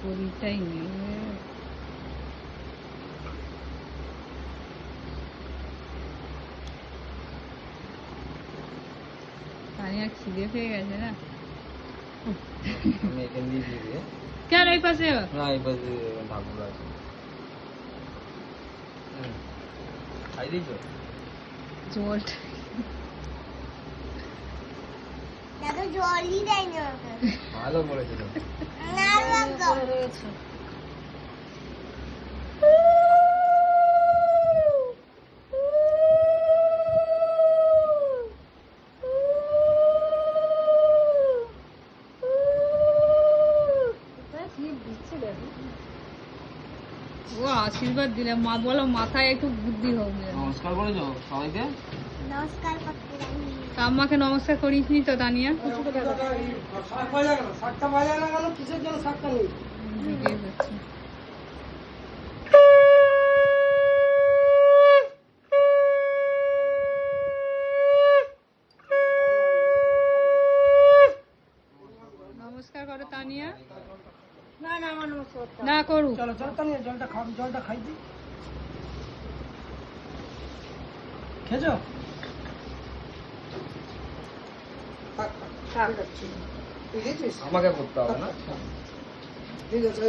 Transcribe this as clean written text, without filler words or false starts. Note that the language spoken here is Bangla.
পরিটাই নেই। তানিয়া খিদে পেয়ে গেছে না? কেন এই পাশে? না, এই পাশে ঠাকুর আছে। খাই দিয়েছো? জলটা দাদা জলই দেয়নি ওকে। ভালো বলেছিল। না লাগা রয়েছে। ও আশীর্বাদ দিলে, মা বলো মাথায় একটু বুদ্ধি হোক। নমস্কার করেছো সবাইকে? নমস্কার করতে জানি। আম্মাকে নমস্কার করিসনি তো তানিয়া? নমস্কার করো তানিয়া। না না আমার নমস্কার না করুক। চলো চলো তানিয়া, জলটা খাই দি। খেয়েছো? আমাকে করতে হবে না। ঠিক আছে।